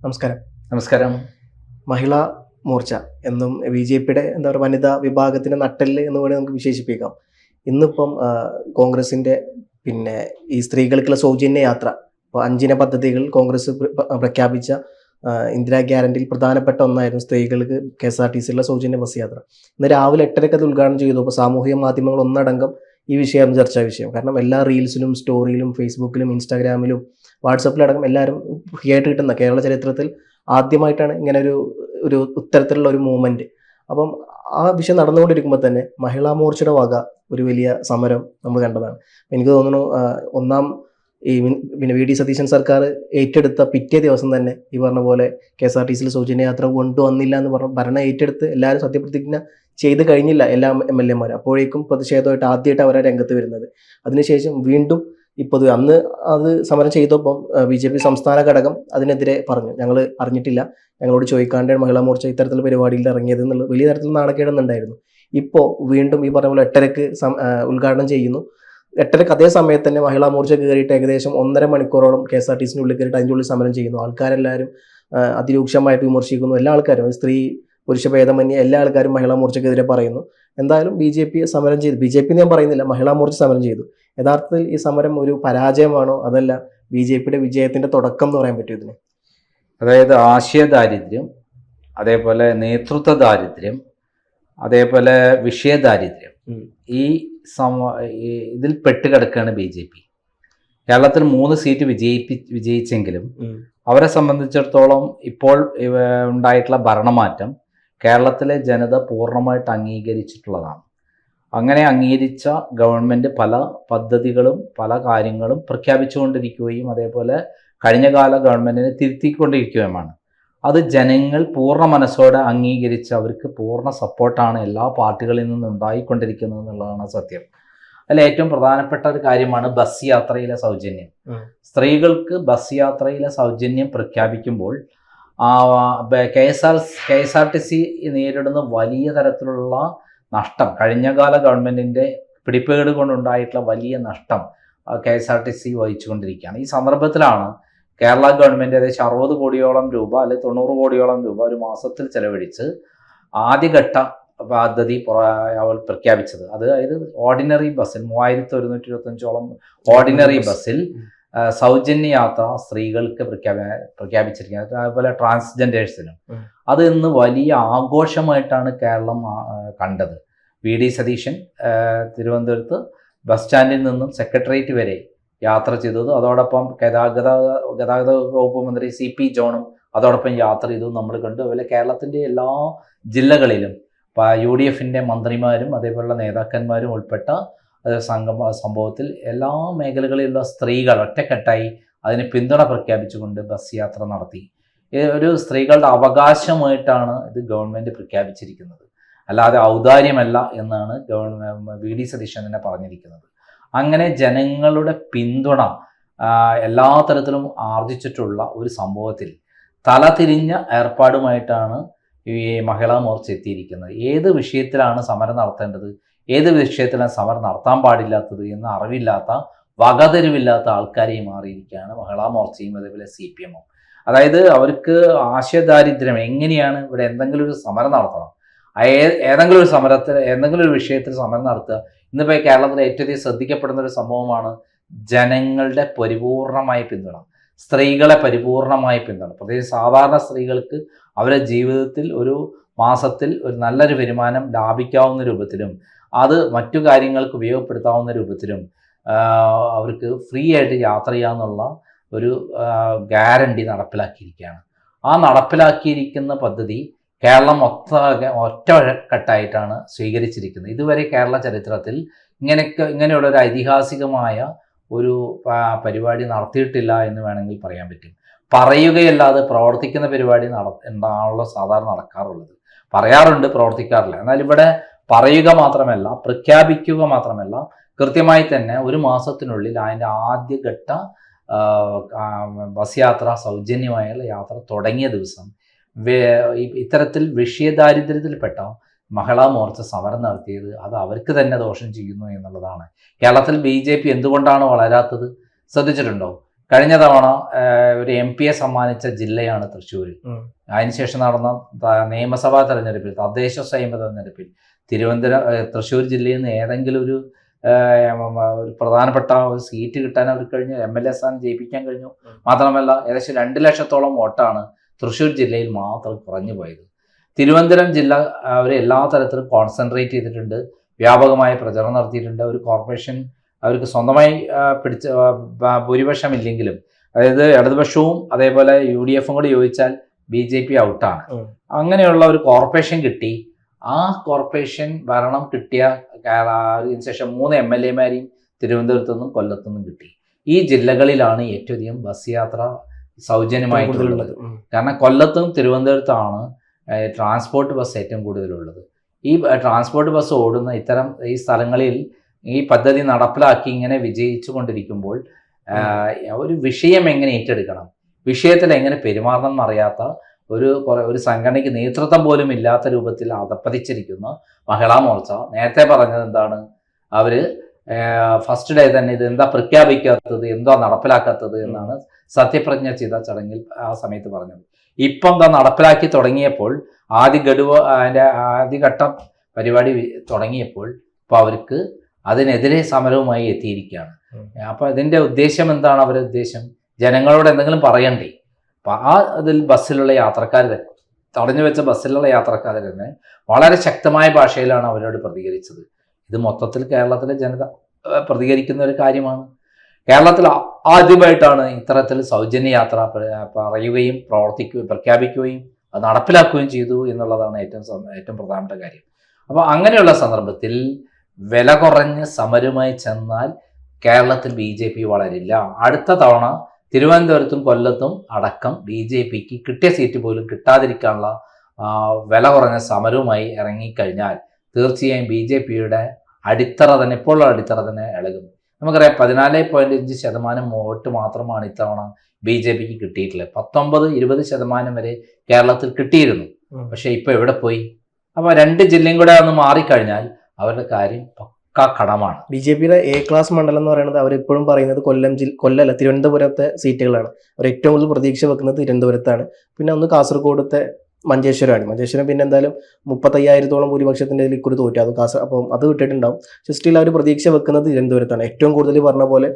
നമസ്കാരം. നമസ്കാരം. മഹിളാ മോർച്ച എന്നും ബി.ജെ.പിയുടെ എന്താ പറയുക വനിതാ വിഭാഗത്തിൻ്റെ നട്ടെല്ല് എന്ന് വേണമെങ്കിൽ നമുക്ക് വിശേഷിപ്പിക്കാം. ഇന്നിപ്പം കോൺഗ്രസിൻ്റെ ഈ സ്ത്രീകൾക്കുള്ള സൗജന്യ യാത്ര ഇപ്പോൾ 5 പദ്ധതികൾ കോൺഗ്രസ് പ്രഖ്യാപിച്ച ഇന്ദിരാ ഗ്യാരണ്ടിയിൽ പ്രധാനപ്പെട്ട ഒന്നായിരുന്നു സ്ത്രീകൾക്ക് KSRTCയുള്ള സൗജന്യ ബസ് യാത്ര. ഇന്ന് രാവിലെ 8:30 അത് ഉദ്ഘാടനം ചെയ്തു. അപ്പോൾ സാമൂഹിക മാധ്യമങ്ങൾ ഒന്നടങ്കം ഈ വിഷയം ചർച്ചാ വിഷയം. കാരണം എല്ലാ റീൽസിലും സ്റ്റോറിയിലും ഫേസ്ബുക്കിലും ഇൻസ്റ്റാഗ്രാമിലും വാട്സപ്പിലടക്കം എല്ലാവരും ഫ്രീ ആയിട്ട് കിട്ടുന്ന കേരള ചരിത്രത്തിൽ ആദ്യമായിട്ടാണ് ഇങ്ങനെ ഒരു ഇത്തരത്തിലുള്ള ഒരു മൂവ്മെൻറ്റ്. അപ്പം ആ വിഷയം നടന്നുകൊണ്ടിരിക്കുമ്പോൾ തന്നെ മഹിളാ മോർച്ചയുടെ വക ഒരു വലിയ സമരം നമ്മൾ കണ്ടതാണ്. എനിക്ക് തോന്നുന്നു വി.ഡി. സതീശൻ സർക്കാർ ഏറ്റെടുത്ത പിറ്റേ ദിവസം തന്നെ ഈ പറഞ്ഞ പോലെ KSRTCയിൽ സൗജന്യ യാത്ര കൊണ്ടുവന്നില്ല എന്ന് പറഞ്ഞ് ഭരണം ഏറ്റെടുത്ത് എല്ലാവരും സത്യപ്രതിജ്ഞ ചെയ്ത് കഴിഞ്ഞില്ല എല്ലാ MLA മാരും. അപ്പോഴേക്കും പ്രതിഷേധമായിട്ട് ആദ്യമായിട്ട് അവരെ രംഗത്ത് വരുന്നത്. അതിനുശേഷം വീണ്ടും ഇപ്പോൾ അന്ന് അത് സമരം ചെയ്തപ്പം BJP സംസ്ഥാന ഘടകം അതിനെതിരെ പറഞ്ഞു, ഞങ്ങൾ അറിഞ്ഞിട്ടില്ല, ഞങ്ങളോട് ചോദിക്കാണ്ടാണ് മഹിളാ മോർച്ച ഇത്തരത്തിലുള്ള പരിപാടിയിൽ ഇറങ്ങിയത് എന്നുള്ളത് വലിയ തരത്തിൽ നാണക്കേടുന്നുണ്ടായിരുന്നു. ഇപ്പോൾ വീണ്ടും ഈ പറഞ്ഞ പോലെ 8:30 ഉദ്ഘാടനം ചെയ്യുന്നു. 8:30 അതേ സമയത്ത് തന്നെ മഹിളാ മോർച്ച കയറിയിട്ട് ഏകദേശം 1.5 മണിക്കൂറോളം KSRTCൻ്റെ ഉള്ളിൽ കയറിയിട്ട് അതിൻ്റെ ഉള്ളിൽ സമരം ചെയ്യുന്നു. ആൾക്കാരെല്ലാവരും അതിരൂക്ഷമായിട്ട് വിമർശിക്കുന്നു. എല്ലാ ആൾക്കാരും സ്ത്രീ പുരുഷ ഭേദമന്യേ എല്ലാ ആൾക്കാരും മഹിളാ മോർച്ചക്കെതിരെ പറയുന്നു. എന്തായാലും BJP സമരം ചെയ്തു. BJP ഞാൻ പറയുന്നില്ല, മഹിളാ മോർച്ച സമരം ചെയ്തു. യഥാർത്ഥത്തിൽ ഈ സമരം ഒരു പരാജയമാണോ അതല്ല BJPയുടെ വിജയത്തിന്റെ തുടക്കം എന്ന് പറയാൻ പറ്റും ഇതിന്? അതായത് ആശയ ദാരിദ്ര്യം, അതേപോലെ നേതൃത്വ ദാരിദ്ര്യം, അതേപോലെ വിഷയ ദാരിദ്ര്യം, ഈ ഇതിൽ പെട്ടുകിടക്കുകയാണ് BJP. കേരളത്തിൽ 3 സീറ്റ് വിജയിച്ചെങ്കിലും അവരെ സംബന്ധിച്ചിടത്തോളം ഇപ്പോൾ ഉണ്ടായിട്ടുള്ള ഭരണമാറ്റം കേരളത്തിലെ ജനത പൂർണ്ണമായിട്ട് അംഗീകരിച്ചിട്ടുള്ളതാണ്. അങ്ങനെ അംഗീകരിച്ച ഗവൺമെൻറ് പല പദ്ധതികളും പല കാര്യങ്ങളും പ്രഖ്യാപിച്ചുകൊണ്ടിരിക്കുകയും അതേപോലെ കഴിഞ്ഞ കാല ഗവൺമെൻറ്റിനെ തിരുത്തിക്കൊണ്ടിരിക്കുകയുമാണ്. അത് ജനങ്ങൾ പൂർണ്ണ മനസ്സോടെ അംഗീകരിച്ച് അവർക്ക് പൂർണ്ണ സപ്പോർട്ടാണ് എല്ലാ പാർട്ടികളിൽ നിന്നും ഉണ്ടായിക്കൊണ്ടിരിക്കുന്നത് എന്നുള്ളതാണ് സത്യം. അതിൽ ഏറ്റവും പ്രധാനപ്പെട്ട ഒരു കാര്യമാണ് ബസ് യാത്രയിലെ സൗജന്യം. സ്ത്രീകൾക്ക് ബസ് യാത്രയിലെ സൗജന്യം പ്രഖ്യാപിക്കുമ്പോൾ KSRTC നേരിടുന്ന വലിയ തരത്തിലുള്ള നഷ്ടം, കഴിഞ്ഞകാല ഗവൺമെൻറ്റിൻ്റെ പിടിപ്പേട് കൊണ്ടുണ്ടായിട്ടുള്ള വലിയ നഷ്ടം KSRTC വഹിച്ചുകൊണ്ടിരിക്കുകയാണ്. ഈ സന്ദർഭത്തിലാണ് കേരള ഗവൺമെൻറ് ഏകദേശം 60 കോടിയോളം രൂപ അല്ലെങ്കിൽ 90 കോടിയോളം രൂപ ഒരു മാസത്തിൽ ചെലവഴിച്ച് ആദ്യഘട്ട പദ്ധതി അവൾ പ്രഖ്യാപിച്ചത്. അതായത് ഓർഡിനറി ബസ്സിൽ 3125ഓളം ഓർഡിനറി ബസ്സിൽ സൗജന്യ യാത്ര സ്ത്രീകൾക്ക് പ്രഖ്യാപിച്ചിരിക്കുന്നത്. അതുപോലെ ട്രാൻസ്ജെൻഡേഴ്സിനും അത് ഇന്ന് വലിയ ആഘോഷമായിട്ടാണ് കേരളം കണ്ടത്. വി.ഡി. സതീശൻ തിരുവനന്തപുരത്ത് ബസ് സ്റ്റാൻഡിൽ നിന്നും സെക്രട്ടേറിയറ്റ് വരെ യാത്ര ചെയ്തത്, അതോടൊപ്പം ഗതാഗത വകുപ്പ് മന്ത്രി CP ജോണും അതോടൊപ്പം യാത്ര ചെയ്തു നമ്മൾ കണ്ടു. അതുപോലെ കേരളത്തിൻ്റെ എല്ലാ ജില്ലകളിലും UDFൻ്റെ മന്ത്രിമാരും അതേപോലുള്ള നേതാക്കന്മാരും ഉൾപ്പെട്ട സംഭവത്തിൽ എല്ലാ മേഖലകളിലുള്ള സ്ത്രീകൾ ഒറ്റക്കെട്ടായി അതിന് പിന്തുണ പ്രഖ്യാപിച്ചുകൊണ്ട് ബസ് യാത്ര നടത്തി. ഒരു സ്ത്രീകളുടെ അവകാശമായിട്ടാണ് ഇത് ഗവൺമെൻറ് പ്രഖ്യാപിച്ചിരിക്കുന്നത്, അല്ലാതെ ഔദാര്യമല്ല എന്നാണ് വി.ഡി. സതീശൻ തന്നെ പറഞ്ഞിരിക്കുന്നത്. അങ്ങനെ ജനങ്ങളുടെ പിന്തുണ എല്ലാ തരത്തിലും ആർജിച്ചിട്ടുള്ള ഒരു സംഭവത്തിൽ തലതിരിഞ്ഞ ഏർപ്പാടുമായിട്ടാണ് ഈ മഹിളാ മോർച്ച എത്തിയിരിക്കുന്നത്. ഏത് വിഷയത്തിലാണ് സമരം നടത്തേണ്ടത്, ഏത് വിഷയത്തിലാണ് സമരം നടത്താൻ പാടില്ലാത്തത് എന്ന് അറിവില്ലാത്ത, വകതിരിവില്ലാത്ത ആൾക്കാരെയും മാറിയിരിക്കുകയാണ് മഹിളാ മോർച്ചയും അതേപോലെ CPM-ഉം. അതായത് അവർക്ക് ആശയദാരിദ്ര്യം, എങ്ങനെയാണ് ഇവിടെ എന്തെങ്കിലും ഒരു സമരം നടത്തണം, ഏതെങ്കിലും ഒരു വിഷയത്തിൽ സമരം നടത്തുക. ഇന്നിപ്പോൾ കേരളത്തിൽ ഏറ്റവും ശ്രദ്ധിക്കപ്പെടുന്ന ഒരു സംഭവമാണ് ജനങ്ങളുടെ പരിപൂർണമായ പിന്തുണ, സ്ത്രീകളെ പരിപൂർണമായ പിന്തുണ. പ്രത്യേകിച്ച് സാധാരണ സ്ത്രീകൾക്ക് അവരുടെ ജീവിതത്തിൽ ഒരു മാസത്തിൽ ഒരു നല്ലൊരു വരുമാനം ലാഭിക്കാവുന്ന രൂപത്തിലും അത് മറ്റു കാര്യങ്ങൾക്ക് ഉപയോഗപ്പെടുത്താവുന്ന രൂപത്തിലും അവർക്ക് ഫ്രീ ആയിട്ട് യാത്ര ചെയ്യാമെന്നുള്ള ഒരു ഗ്യാരണ്ടി നടപ്പിലാക്കിയിരിക്കുകയാണ്. ആ നടപ്പിലാക്കിയിരിക്കുന്ന പദ്ധതി കേരളം ഒറ്റക്കെട്ടായിട്ടാണ് സ്വീകരിച്ചിരിക്കുന്നത്. ഇതുവരെ കേരള ചരിത്രത്തിൽ ഇങ്ങനെയുള്ള ഒരു ഐതിഹാസികമായ ഒരു പരിപാടി നടത്തിയിട്ടില്ല എന്ന് വേണമെങ്കിൽ പറയാൻ പറ്റും. പറയുകയല്ലാതെ പ്രവർത്തിക്കുന്ന പരിപാടി ഉണ്ടാണല്ലോ സാധാരണ നടക്കാറുള്ളത്. പറയാറുണ്ട്, പ്രവർത്തിക്കാറില്ല. എന്നാൽ ഇവിടെ പറയുക മാത്രമല്ല, പ്രഖ്യാപിക്കുക മാത്രമല്ല, കൃത്യമായി തന്നെ ഒരു മാസത്തിനുള്ളിൽ അതിൻ്റെ ആദ്യഘട്ട ബസ് യാത്ര, സൗജന്യമായുള്ള യാത്ര തുടങ്ങിയ ദിവസം ഇത്തരത്തിൽ വിഷയദാരിദ്ര്യത്തിൽപ്പെട്ട മഹിളാ മോർച്ച സമരം നടത്തിയത് അത് അവർക്ക് തന്നെ ദോഷം ചെയ്യുന്നു എന്നുള്ളതാണ്. കേരളത്തിൽ BJP എന്തുകൊണ്ടാണ് വളരാത്തത് ശ്രദ്ധിച്ചിട്ടുണ്ടോ? കഴിഞ്ഞ തവണ ഒരു MP സമ്മാനിച്ച ജില്ലയാണ് തൃശ്ശൂർ. അതിനുശേഷം നടന്ന നിയമസഭാ തെരഞ്ഞെടുപ്പിൽ, തദ്ദേശ സ്വയംഭരണ തെരഞ്ഞെടുപ്പിൽ തൃശ്ശൂർ ജില്ലയിൽ നിന്ന് ഏതെങ്കിലും ഒരു പ്രധാനപ്പെട്ട ഒരു സീറ്റ് കിട്ടാൻ അവർക്ക് കഴിഞ്ഞു, MLA സ്ഥാനം ജയിപ്പിക്കാൻ കഴിഞ്ഞു. മാത്രമല്ല ഏകദേശം 2 ലക്ഷത്തോളം വോട്ടാണ് തൃശ്ശൂർ ജില്ലയിൽ മാത്രം കുറഞ്ഞു പോയത്. തിരുവനന്തപുരം ജില്ല അവർ എല്ലാ തരത്തിലും കോൺസെൻട്രേറ്റ് ചെയ്തിട്ടുണ്ട്, വ്യാപകമായ പ്രചരണം നടത്തിയിട്ടുണ്ട്. ഒരു കോർപ്പറേഷൻ അവർക്ക് സ്വന്തമായി ഭൂരിപക്ഷം ഇല്ലെങ്കിലും, അതായത് ഇടതുപക്ഷവും അതേപോലെ UDF കൂടി യോജിച്ചാൽ BJP ഔട്ടാണ്. അങ്ങനെയുള്ള ഒരു കോർപ്പറേഷൻ കിട്ടി. ആ കോർപ്പറേഷൻ ഭരണം കിട്ടിയ ശേഷം 3 MLA തിരുവനന്തപുരത്തു നിന്നും കൊല്ലത്തു നിന്നും കിട്ടി. ഈ ജില്ലകളിലാണ് ഏറ്റവും അധികം ബസ് യാത്ര സൗജന്യമായിട്ടുള്ളത്. കാരണം കൊല്ലത്തും തിരുവനന്തപുരത്താണ് ട്രാൻസ്പോർട്ട് ബസ് ഏറ്റവും കൂടുതലുള്ളത്. ഈ ട്രാൻസ്പോർട്ട് ബസ് ഓടുന്ന ഇത്തരം ഈ സ്ഥലങ്ങളിൽ ഈ പദ്ധതി നടപ്പിലാക്കി ഇങ്ങനെ വിജയിച്ചു കൊണ്ടിരിക്കുമ്പോൾ ഒരു വിഷയം എങ്ങനെ ഏറ്റെടുക്കണം, വിഷയത്തിൽ എങ്ങനെ പെരുമാറണം എന്നറിയാത്ത ഒരു സംഘടനയ്ക്ക് നേതൃത്വം പോലും ഇല്ലാത്ത രൂപത്തിൽ അധപ്പതിച്ചിരിക്കുന്ന മഹിളാ മോർച്ച നേരത്തെ പറഞ്ഞത് എന്താണ്, അവര് ഫസ്റ്റ് ഡേ തന്നെ ഇത് എന്താ പ്രഖ്യാപിക്കാത്തത്, എന്താ നടപ്പിലാക്കാത്തത് എന്നാണ് സത്യപ്രതിജ്ഞ ചെയ്ത ചടങ്ങിൽ ആ സമയത്ത് പറഞ്ഞത്. ഇപ്പം എന്താ നടപ്പിലാക്കി തുടങ്ങിയപ്പോൾ ആദ്യഘട്ടം പരിപാടി തുടങ്ങിയപ്പോൾ ഇപ്പോൾ അവർക്ക് അതിനെതിരെ സമരവുമായി എത്തിയിരിക്കുകയാണ്. അപ്പൊ ഇതിന്റെ ഉദ്ദേശം എന്താണ്? അവരുടെ ഉദ്ദേശം ജനങ്ങളോട് എന്തെങ്കിലും പറയണ്ടേ? അപ്പൊ അതിൽ ബസ്സിലുള്ള യാത്രക്കാർ, തടഞ്ഞു വെച്ച ബസ്സിലുള്ള യാത്രക്കാർ തന്നെ വളരെ ശക്തമായ ഭാഷയിലാണ് അവരോട് പ്രതികരിച്ചത്. ഇത് മൊത്തത്തിൽ കേരളത്തിലെ ജനത പ്രതികരിക്കുന്ന ഒരു കാര്യമാണ്. കേരളത്തിൽ ആദ്യമായിട്ടാണ് ഇത്തരത്തിൽ സൗജന്യ യാത്ര പറയുകയും പ്രഖ്യാപിക്കുകയും അത് നടപ്പിലാക്കുകയും ചെയ്തു എന്നുള്ളതാണ് ഏറ്റവും പ്രധാനപ്പെട്ട കാര്യം. അപ്പോൾ അങ്ങനെയുള്ള സന്ദർഭത്തിൽ വില കുറഞ്ഞ സമരവുമായി ചെന്നാൽ കേരളത്തിൽ BJP വളരില്ല. അടുത്ത തവണ തിരുവനന്തപുരത്തും കൊല്ലത്തും അടക്കം BJPക്ക് കിട്ടിയ സീറ്റ് പോലും കിട്ടാതിരിക്കാനുള്ള വില കുറഞ്ഞ സമരവുമായി ഇറങ്ങിക്കഴിഞ്ഞാൽ തീർച്ചയായും BJPയുടെ അടിത്തറ തന്നെ, ഇപ്പോഴുള്ള അടിത്തറ തന്നെ ഇളകും. നമുക്കറിയാം 14.5% വോട്ട് മാത്രമാണ് ഇത്തവണ BJPക്ക് കിട്ടിയിട്ടുള്ളത്. 19-20% വരെ കേരളത്തിൽ കിട്ടിയിരുന്നു. പക്ഷെ ഇപ്പൊ എവിടെ പോയി? അപ്പൊ 2 ജില്ലയും കൂടെ ഒന്ന് മാറിക്കഴിഞ്ഞാൽ അവരുടെ കാര്യം പക്കാ കടമാണ്. BJPയുടെ A ക്ലാസ് മണ്ഡലം എന്ന് പറയുന്നത് അവരെപ്പോഴും പറയുന്നത് കൊല്ലല്ല തിരുവനന്തപുരത്തെ സീറ്റുകളാണ്. അവർ ഏറ്റവും കൂടുതൽ പ്രതീക്ഷ വെക്കുന്നത് തിരുവനന്തപുരത്താണ്. പിന്നെ ഒന്ന് കാസർഗോഡത്തെ മഞ്ചേശ്വരം പിന്നെ എന്തായാലും 35,000-ഓളം ഭൂരിപക്ഷത്തിന്റെ ഇക്കുറി തോറ്റു. അപ്പം അത് വിട്ടിട്ടുണ്ടാവും. പക്ഷെ സ്റ്റിൽ അവർ പ്രതീക്ഷ വെക്കുന്നത് തിരുവനന്തപുരത്താണ്. ഏറ്റവും കൂടുതൽ പറഞ്ഞ പോലെ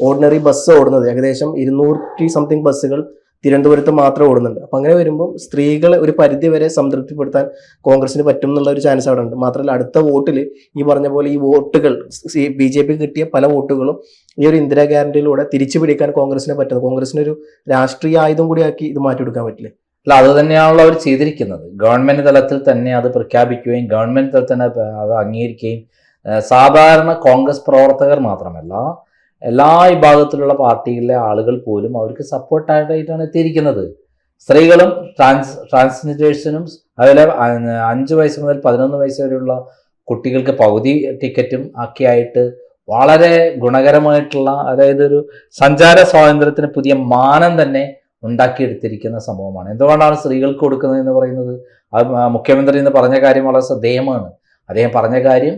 ഓർഡിനറി ബസ് ഓടുന്നത് ഏകദേശം 200 ബസ്സുകൾ തിരുവനന്തപുരത്ത് മാത്രം ഓടുന്നുണ്ട്. അപ്പം അങ്ങനെ വരുമ്പോൾ സ്ത്രീകളെ ഒരു പരിധി വരെ സംതൃപ്തിപ്പെടുത്താൻ കോൺഗ്രസിന് പറ്റും എന്നുള്ള ഒരു ചാൻസ് അവിടെ ഉണ്ട്. മാത്രമല്ല അടുത്ത വോട്ടിൽ ഈ പറഞ്ഞ പോലെ ഈ വോട്ടുകൾ BJP കിട്ടിയ പല വോട്ടുകളും ഈ ഒരു ഇന്ദിരാ ഗ്യാരണ്ടിയിലൂടെ തിരിച്ചു പിടിക്കാൻ കോൺഗ്രസിന് പറ്റുന്നത്. കോൺഗ്രസിനൊരു രാഷ്ട്രീയ ആയുധം കൂടിയാക്കി ഇത് മാറ്റിയെടുക്കാൻ പറ്റില്ലേ? അല്ല, അത് തന്നെയാണല്ലോ അവർ ചെയ്തിരിക്കുന്നത്. ഗവൺമെന്റ് തലത്തിൽ തന്നെ അത് പ്രഖ്യാപിക്കുകയും ഗവൺമെന്റ് തലത്തിൽ തന്നെ അത് അംഗീകരിക്കുകയും സാധാരണ കോൺഗ്രസ് പ്രവർത്തകർ മാത്രമല്ല എല്ലാ വിഭാഗത്തിലുള്ള പാർട്ടിയിലെ ആളുകൾ പോലും അവർക്ക് സപ്പോർട്ടായിട്ടാണ് എത്തിയിരിക്കുന്നത്. സ്ത്രീകളും ട്രാൻസ്ജെൻഡേഴ്സിനും അതുപോലെ 5 വയസ്സ് മുതൽ 11 വയസ്സ് വരെയുള്ള കുട്ടികൾക്ക് പകുതി ടിക്കറ്റും ഒക്കെ ആയിട്ട് വളരെ ഗുണകരമായിട്ടുള്ള, അതായത് ഒരു സഞ്ചാര സ്വാതന്ത്ര്യത്തിന് പുതിയ മാനം തന്നെ ഉണ്ടാക്കിയെടുത്തിരിക്കുന്ന സംഭവമാണ്. എന്തുകൊണ്ടാണ് സ്ത്രീകൾക്ക് കൊടുക്കുന്നത് എന്ന് പറയുന്നത്? മുഖ്യമന്ത്രി എന്ന് പറഞ്ഞ കാര്യം വളരെ ശ്രദ്ധേയമാണ്. അദ്ദേഹം പറഞ്ഞ കാര്യം,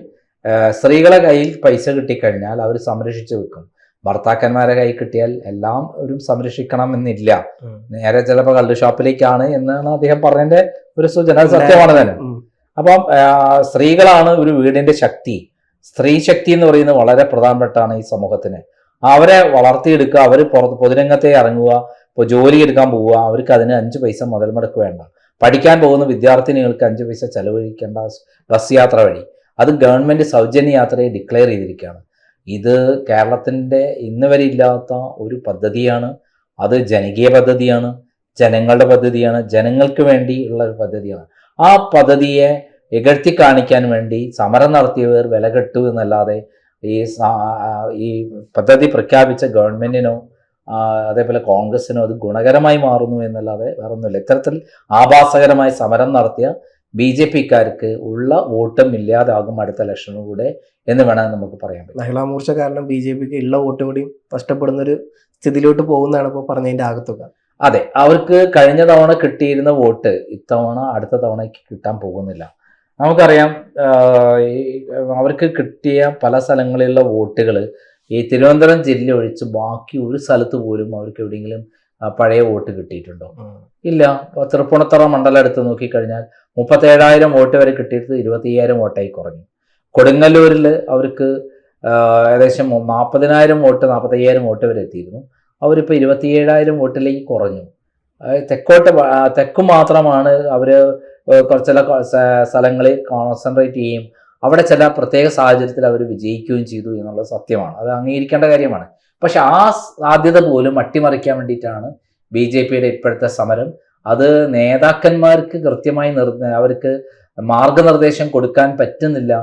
സ്ത്രീകളെ കയ്യിൽ പൈസ കിട്ടിക്കഴിഞ്ഞാൽ അവർ സംരക്ഷിച്ചു വെക്കും. ഭർത്താക്കന്മാരെ കൈ കിട്ടിയാൽ എല്ലാം ഒരു സംരക്ഷിക്കണം എന്നില്ല. നേരെ ചിലപ്പോൾ കള്ള് ഷോപ്പിലേക്കാണ് എന്നാണ് അദ്ദേഹം പറഞ്ഞതിന്റെ ഒരു സൂചന. അത് സത്യമാണ് തന്നെ. അപ്പം സ്ത്രീകളാണ് ഒരു വീടിന്റെ ശക്തി. സ്ത്രീ ശക്തി എന്ന് പറയുന്നത് വളരെ പ്രധാനപ്പെട്ടാണ് ഈ സമൂഹത്തിന്. അവരെ വളർത്തിയെടുക്കുക, അവർ പൊതുരംഗത്തെ ഇറങ്ങുക, ഇപ്പോൾ ജോലി എടുക്കാൻ പോവുക, അവർക്ക് അതിന് 5 പൈസ മുതൽ മുടക്ക് വേണ്ട. പഠിക്കാൻ പോകുന്ന വിദ്യാർത്ഥിനികൾക്ക് 5 പൈസ ചെലവഴിക്കേണ്ട ബസ് യാത്ര വഴി അത് ഗവൺമെന്റ് സൗജന്യ യാത്രയെ ഡിക്ലെയർ ചെയ്തിരിക്കുകയാണ്. ഇത് കേരളത്തിൻ്റെ ഇന്ന് വരെ ഇല്ലാത്ത ഒരു പദ്ധതിയാണ്. അത് ജനകീയ പദ്ധതിയാണ്, ജനങ്ങളുടെ പദ്ധതിയാണ്, ജനങ്ങൾക്ക് വേണ്ടി ഉള്ള ഒരു പദ്ധതിയാണ്. ആ പദ്ധതിയെ ഇകഴ്ത്തി കാണിക്കാൻ വേണ്ടി സമരം നടത്തിയവർ വില കെട്ടു എന്നല്ലാതെ ഈ പദ്ധതി പ്രഖ്യാപിച്ച ഗവൺമെന്റിനോ അതേപോലെ കോൺഗ്രസിനോ അത് ഗുണകരമായി മാറുന്നു എന്നല്ലാതെ വേറൊന്നുമില്ല. ഇത്തരത്തിൽ ആഭാസകരമായി സമരം നടത്തിയ BJPക്കാർക്ക് ഉള്ള വോട്ടും ഇല്ലാതാകും അടുത്ത ഇലക്ഷനിലൂടെ എന്ന് വേണമെങ്കിൽ നമുക്ക് പറയാൻ പറ്റും. മഹിളാ മോർച്ച കാരണം BJPക്ക് ഉള്ള വോട്ടും കൂടി നഷ്ടപ്പെടുന്ന ഒരു സ്ഥിതിയിലോട്ട് പോകുന്നതാണ് ഇപ്പോൾ പറഞ്ഞതിന്റെ ആകത്തുക. അതെ, അവർക്ക് കഴിഞ്ഞ തവണ കിട്ടിയിരുന്ന വോട്ട് ഇത്തവണ അടുത്ത തവണയ്ക്ക് കിട്ടാൻ പോകുന്നില്ല. നമുക്കറിയാം, അവർക്ക് കിട്ടിയ പല സ്ഥലങ്ങളിലുള്ള വോട്ടുകൾ ഈ തിരുവനന്തപുരം ജില്ല ഒഴിച്ച് ബാക്കി ഒരു സ്ഥലത്ത് പോലും അവർക്ക് എവിടെയെങ്കിലും പഴയ വോട്ട് കിട്ടിയിട്ടുണ്ടോ? ഇല്ല. തൃപ്പൂണിത്തറ മണ്ഡലം എടുത്ത് നോക്കിക്കഴിഞ്ഞാൽ 37,000 വോട്ട് വരെ കിട്ടിയിട്ട് 25,000 വോട്ടായി കുറഞ്ഞു. കൊടുങ്ങല്ലൂരിൽ അവർക്ക് ഏകദേശം 40,000 വോട്ട് 45,000 വോട്ട് വരെ എത്തിയിരുന്നു. അവരിപ്പോൾ 27,000 വോട്ടിലേക്ക് കുറഞ്ഞു. തെക്ക് മാത്രമാണ് അവർ ചില സ്ഥലങ്ങളിൽ കോൺസെൻട്രേറ്റ് ചെയ്യും, അവിടെ ചില പ്രത്യേക സാഹചര്യത്തിൽ അവർ വിജയിക്കുകയും ചെയ്തു എന്നുള്ളത് സത്യമാണ്, അത് അംഗീകരിക്കേണ്ട കാര്യമാണ്. പക്ഷെ ആ സാധ്യത പോലും അട്ടിമറിക്കാൻ വേണ്ടിയിട്ടാണ് BJPയുടെ ഇപ്പോഴത്തെ സമരം. അത് നേതാക്കന്മാർക്ക് കൃത്യമായി അവർക്ക് മാർഗനിർദ്ദേശം കൊടുക്കാൻ പറ്റുന്നില്ല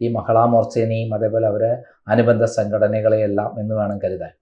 ഈ മഹിളാ മോർച്ചേനെയും അതേപോലെ അവരെ അനുബന്ധ സംഘടനകളെയെല്ലാം എന്ന് വേണം കരുതാൻ.